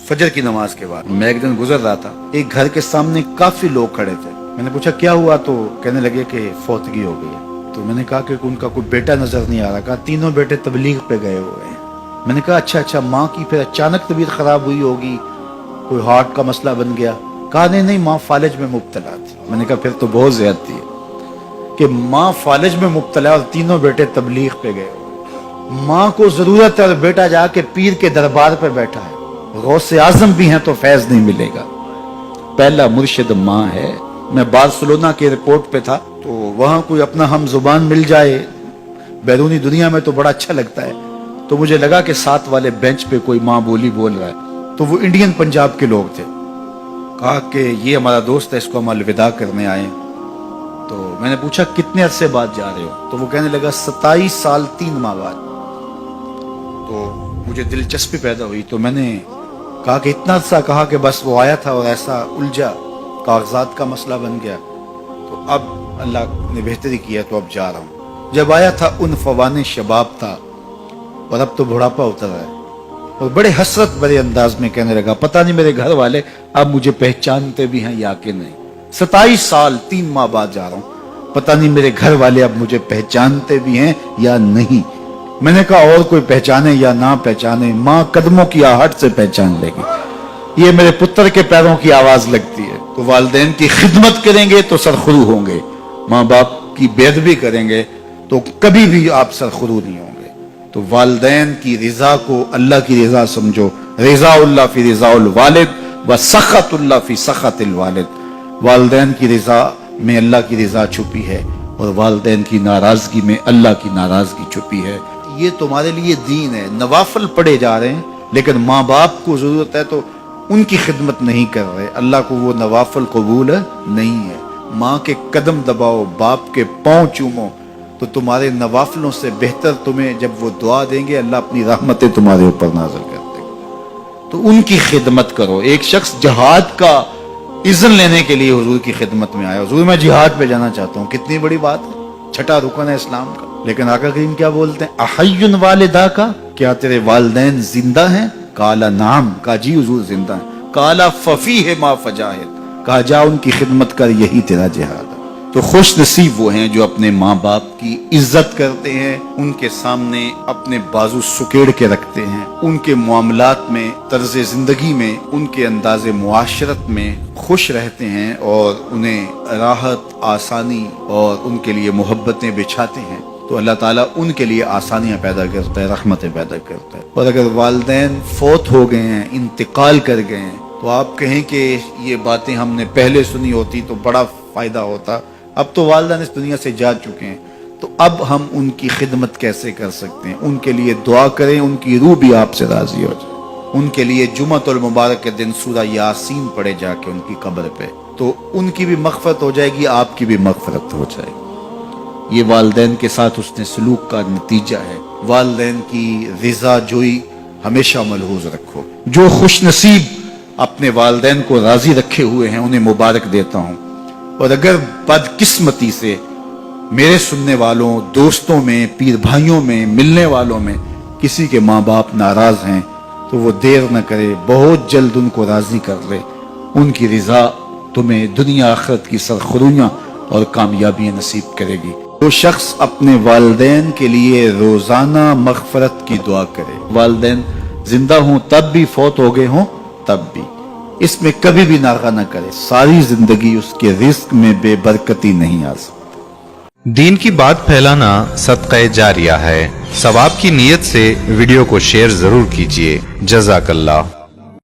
फजर की नमाज के बाद मैं एक दिन गुजर रहा था, एक घर के सामने काफी लोग खड़े थे। मैंने पूछा क्या हुआ, तो कहने लगे कि फौतगी हो गई है। तो मैंने कहा कि उनका कोई बेटा नजर नहीं आ रहा। कहा तीनों बेटे तबलीग पे गए हुए हैं। मैंने कहा अच्छा, माँ की फिर अचानक तबीयत खराब हुई होगी, कोई हार्ट का मसला बन गया। कहा नहीं, माँ फालिज में मुब्तला थी। मैंने कहा फिर तो बहुत ज्यादती है कि माँ फालिज में मुब्तला और तीनों बेटे तबलीग पे गए। माँ को जरूरत है और बेटा जाके पीर के दरबार पे बैठा है। गौसे आजम भी हैं तो फैज नहीं मिलेगा। पहला मुर्शिद माँ है। मैं बार्सिलोना के एयरपोर्ट पे था, तो वहां कोई अपना हम जुबान मिल जाए बैरूनी दुनिया में तो बड़ा अच्छा लगता है। तो मुझे लगा कि साथ वाले बेंच पे कोई माँ बोली बोल रहा है, तो वो इंडियन पंजाब के लोग थे। कहा कि ये हमारा दोस्त है, इसको हम अलविदा करने आए। तो मैंने पूछा कितने अरसे बाद जा रहे हो? तो वो कहने लगा 27 साल 3 माह बाद। तो मुझे दिलचस्पी पैदा हुई, तो मैंने कहा कि इतना अरसा? कहा कि बस वो आया था और ऐसा उलझा, कागजात का मसला बन गया, तो अब अल्लाह ने बेहतरी किया तो अब जा रहा हूँ। जब आया था उन फवाने शबाब था और अब तो बुढ़ापा उतर रहा है। और बड़े हसरत भरे अंदाज में कहने लगा पता नहीं मेरे घर वाले अब मुझे पहचानते भी हैं या कि नहीं। 27 साल 3 माह बाद जा रहा हूँ, पता नहीं मेरे घर वाले अब मुझे पहचानते भी हैं या नहीं। मैंने कहा और कोई पहचाने या ना पहचाने, माँ कदमों की आहट से पहचान लेगी। ये मेरे पुत्र के पैरों की आवाज लगती है। तो वालिदैन की खिदमत करेंगे तो सरखुरू होंगे, माँ बाप की बेअदबी करेंगे तो कभी भी आप सरखुरू नहीं होंगे। तो वालिदैन की रिजा को अल्लाह की रिजा समझो। रिजाउल्लाह फी रिजाउल वालिद व सखतुल्लाह फी सखतिल वालिद। वालिदैन की रिजा में अल्लाह की रिजा छुपी है और वालिदैन की नाराजगी में अल्लाह की नाराजगी छुपी है। ये तुम्हारे लिए दीन है। नवाफिल पढ़े जा रहे हैं, लेकिन माँ बाप को जरूरत है तो उनकी खिदमत नहीं कर रहे। अल्लाह को वो नवाफिल कबूल नहीं है। माँ के कदम दबाओ, बाप के पांव चूमो, तो तुम्हारे नवाफिलों से बेहतर तुम्हें जब वो दुआ देंगे अल्लाह अपनी रहमतें तुम्हारे ऊपर नाज़िल कर देगा। तो उनकी खिदमत करो। एक शख्स जहाद का इज़्न लेने के लिए हुजूर की खिदमत में आया, हुजूर मैं जिहाद पे जाना चाहता हूँ। कितनी बड़ी बात है, छठा रुकन है इस्लाम का। लेकिन आका करीम क्या बोलते हैं, अहय्युन वालिदा का, क्या तेरे वालिदैन जिंदा हैं? काला नाम, का जी हुजूर जिंदा है। काला फफी है मा फजाहिद, कहा जा उनकी खिदमत कर, यही तेरा जिहाद है। तो खुश नसीब वो हैं जो अपने माँ बाप की इज्जत करते हैं, उनके सामने अपने बाजू सुकेड़ के रखते हैं, उनके मामलात में, तर्ज जिंदगी में, उनके अंदाज़े मुआशरत में खुश रहते हैं और उन्हें राहत, आसानी और उनके लिए मोहब्बतें बिछाते हैं। तो अल्लाह ताला उनके लिए आसानियां पैदा करता है, रहमतें पैदा करता है। और अगर वालिदैन फौत हो गए हैं, इंतकाल कर गए हैं, तो आप कहें कि ये बातें हमने पहले सुनी होती तो बड़ा फायदा होता। अब तो वालिदैन इस दुनिया से जा चुके हैं, तो अब हम उनकी खिदमत कैसे कर सकते हैं? उनके लिए दुआ करें, उनकी रूह भी आपसे राजी हो जाए। उनके लिए जुमअतुल मुबारक के दिन सूरा यासीन पढ़े जाके उनकी कब्र पे, तो उनकी भी मग़फ़रत हो जाएगी, आपकी भी मग़फ़रत हो जाएगी। ये वालिदैन के साथ उसने सलूक का नतीजा है। वालिदैन की रिजा जोई हमेशा मलहूज रखो। जो खुश नसीब अपने वालिदैन को राजी रखे हुए हैं उन्हें मुबारक देता हूँ। और अगर बदकिस्मती से मेरे सुनने वालों, दोस्तों में, पीर भाइयों में, मिलने वालों में किसी के माँ बाप नाराज हैं, तो वो देर न करे, बहुत जल्द उनको राजी कर ले। उनकी रिजा तुम्हें दुनिया आखिरत की सरखुरियाँ और कामयाबियाँ नसीब करेगी। जो शख्स अपने वालिदैन के लिए रोजाना मग़फ़रत की दुआ करे, वालिदैन जिंदा हों तब भी, फौत हो गए हों तब भी, इसमें कभी भी नागा न करे, सारी जिंदगी उसके रिस्क में बेबरकती नहीं आ सकती। दीन की बात फैलाना सदक़े जारिया है। सवाब की नीयत से वीडियो को शेयर जरूर कीजिए। जज़ाकल्लाह।